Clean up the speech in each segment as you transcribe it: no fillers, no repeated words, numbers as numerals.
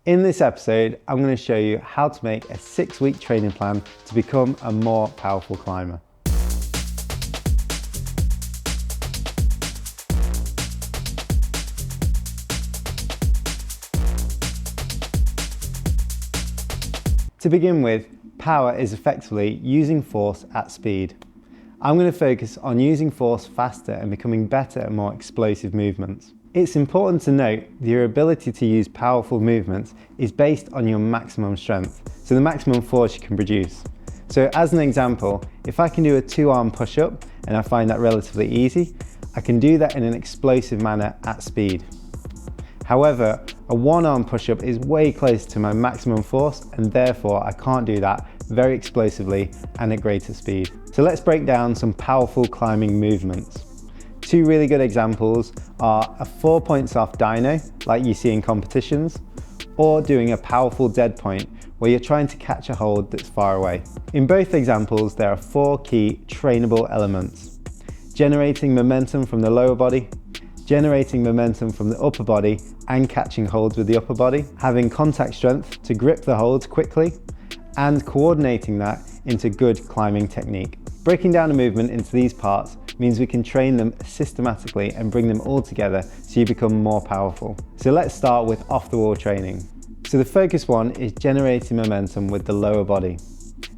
In this episode, I'm going to show you how to make a 6-week training plan to become a more powerful climber. To begin with, power is effectively using force at speed. I'm going to focus on using force faster and becoming better at more explosive movements. It's important to note that your ability to use powerful movements is based on your maximum strength, so the maximum force you can produce. So as an example, if I can do a 2-arm push-up and I find that relatively easy, I can do that in an explosive manner at speed. However, a 1-arm push-up is way closer to my maximum force and therefore I can't do that very explosively and at greater speed. So let's break down some powerful climbing movements. 2 really good examples are a 4 points off dyno, like you see in competitions, or doing a powerful dead point, where you're trying to catch a hold that's far away. In both examples, there are 4 key trainable elements: generating momentum from the lower body, generating momentum from the upper body and catching holds with the upper body, having contact strength to grip the holds quickly, and coordinating that into good climbing technique. Breaking down a movement into these parts means we can train them systematically and bring them all together so you become more powerful. So let's start with off-the-wall training. So the focus one is generating momentum with the lower body.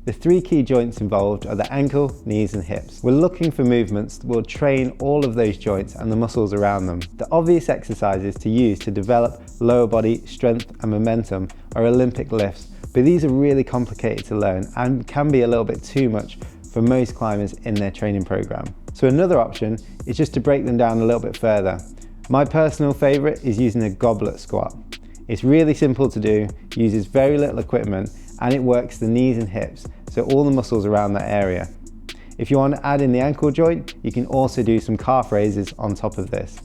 The 3 key joints involved are the ankle, knees and hips. We're looking for movements that will train all of those joints and the muscles around them. The obvious exercises to use to develop lower body strength and momentum are Olympic lifts, but these are really complicated to learn and can be a little bit too much for most climbers in their training program. So another option is just to break them down a little bit further. My personal favorite is using a goblet squat. It's really simple to do, uses very little equipment, and it works the knees and hips, so all the muscles around that area. If you want to add in the ankle joint, you can also do some calf raises on top of this.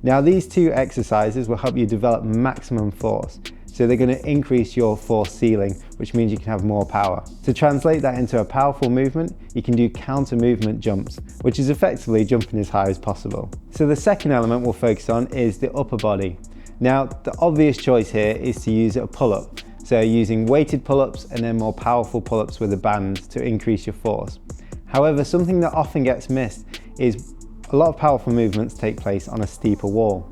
Now these 2 exercises will help you develop maximum force. So they're going to increase your force ceiling, which means you can have more power. To translate that into a powerful movement, you can do counter movement jumps, which is effectively jumping as high as possible. So the second element we'll focus on is the upper body. Now, the obvious choice here is to use a pull-up. So using weighted pull-ups and then more powerful pull-ups with a band to increase your force. However, something that often gets missed is a lot of powerful movements take place on a steeper wall.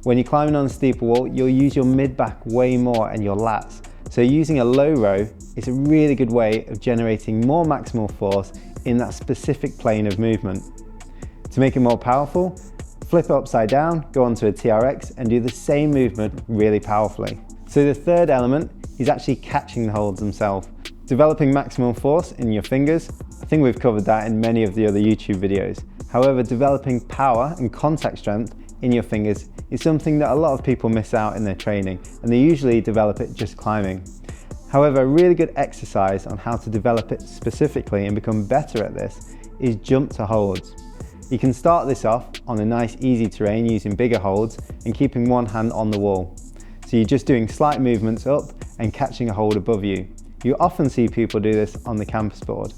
When you're climbing on a steeper wall, you'll use your mid-back way more and your lats. So using a low row is a really good way of generating more maximal force in that specific plane of movement. To make it more powerful, flip it upside down, go onto a TRX and do the same movement really powerfully. So the third element is actually catching the holds themselves. Developing maximum force in your fingers, I think we've covered that in many of the other YouTube videos. However, developing power and contact strength in your fingers is something that a lot of people miss out in their training, and they usually develop it just climbing. However, a really good exercise on how to develop it specifically and become better at this is jump to holds. You can start this off on a nice easy terrain using bigger holds and keeping one hand on the wall. So you're just doing slight movements up and catching a hold above you. You often see people do this on the campus board.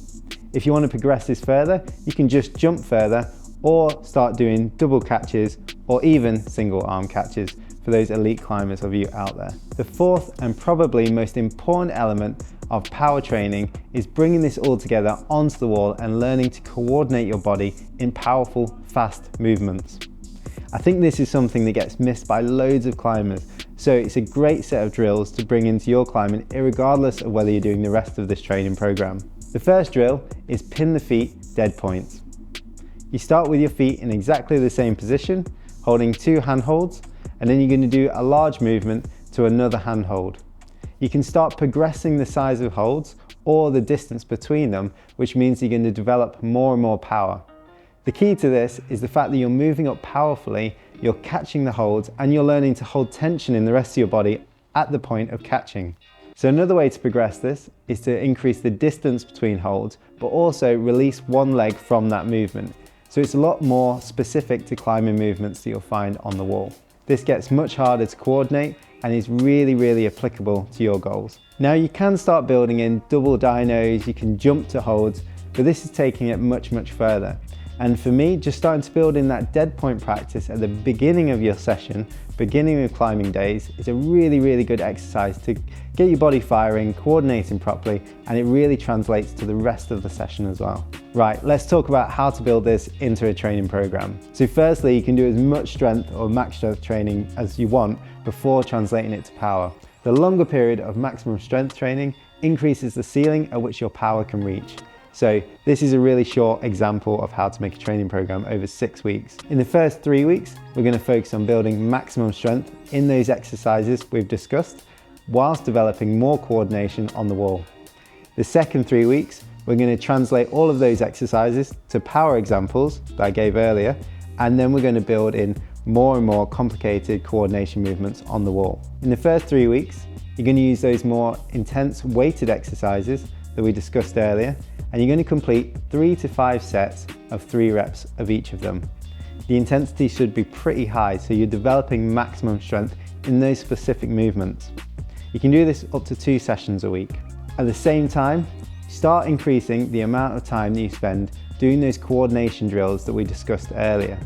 If you want to progress this further, you can just jump further or start doing double catches or even single arm catches for those elite climbers of you out there. The fourth and probably most important element of power training is bringing this all together onto the wall and learning to coordinate your body in powerful, fast movements. I think this is something that gets missed by loads of climbers, so it's a great set of drills to bring into your climbing irregardless of whether you're doing the rest of this training program. The first drill is pin the feet dead points. You start with your feet in exactly the same position, holding 2 hand holds, and then you're going to do a large movement to another hand hold. You can start progressing the size of holds or the distance between them, which means you're going to develop more and more power. The key to this is the fact that you're moving up powerfully, you're catching the holds, and you're learning to hold tension in the rest of your body at the point of catching. So another way to progress this is to increase the distance between holds, but also release one leg from that movement. So it's a lot more specific to climbing movements that you'll find on the wall. This gets much harder to coordinate and is really applicable to your goals. Now you can start building in double dynos, you can jump to holds, but this is taking it much further. And for me, just starting to build in that dead point practice at the beginning of your session, beginning of climbing days, is a really good exercise to get your body firing, coordinating properly, and it really translates to the rest of the session as well. Right, let's talk about how to build this into a training program. So firstly, you can do as much strength or max strength training as you want before translating it to power. The longer period of maximum strength training increases the ceiling at which your power can reach. So this is a really short example of how to make a training program over 6 weeks. In the first 3 weeks, we're going to focus on building maximum strength in those exercises we've discussed, whilst developing more coordination on the wall. The second 3 weeks, we're going to translate all of those exercises to power examples that I gave earlier, and then we're going to build in more and more complicated coordination movements on the wall. In the first 3 weeks, you're going to use those more intense weighted exercises that we discussed earlier, and you're going to complete 3 to 5 sets of 3 reps of each of them. The intensity should be pretty high, so you're developing maximum strength in those specific movements. You can do this up to 2 sessions a week. At the same time, start increasing the amount of time that you spend doing those coordination drills that we discussed earlier.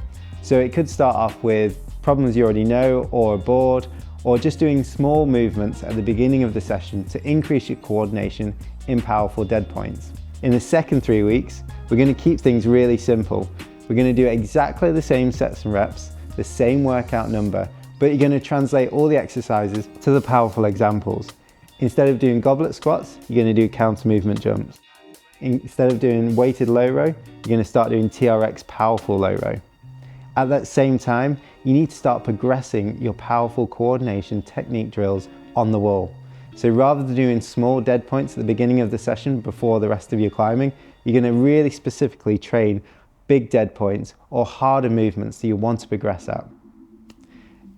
So it could start off with problems you already know or are bored, or just doing small movements at the beginning of the session to increase your coordination in powerful dead points. In the second 3 weeks, we're going to keep things really simple. We're going to do exactly the same sets and reps, the same workout number, but you're going to translate all the exercises to the powerful examples. Instead of doing goblet squats, you're going to do counter movement jumps. Instead of doing weighted low row, you're going to start doing TRX powerful low row. At that same time, you need to start progressing your powerful coordination technique drills on the wall. So rather than doing small dead points at the beginning of the session before the rest of your climbing, you're going to really specifically train big dead points or harder movements that you want to progress at.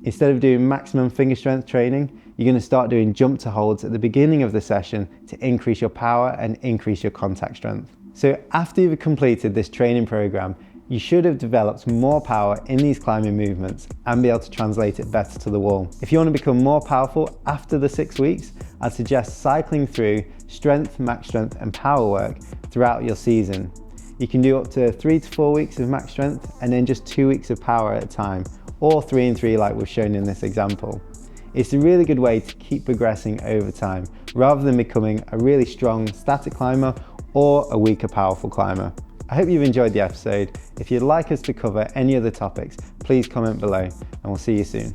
Instead of doing maximum finger strength training, you're going to start doing jump to holds at the beginning of the session to increase your power and increase your contact strength. So after you've completed this training program, you should have developed more power in these climbing movements and be able to translate it better to the wall. If you want to become more powerful after the 6 weeks, I'd suggest cycling through strength, max strength and power work throughout your season. You can do up to 3 to 4 weeks of max strength and then just 2 weeks of power at a time, or 3 and 3 like we've shown in this example. It's a really good way to keep progressing over time, rather than becoming a really strong static climber or a weaker powerful climber. I hope you've enjoyed the episode. If you'd like us to cover any other topics, please comment below and we'll see you soon.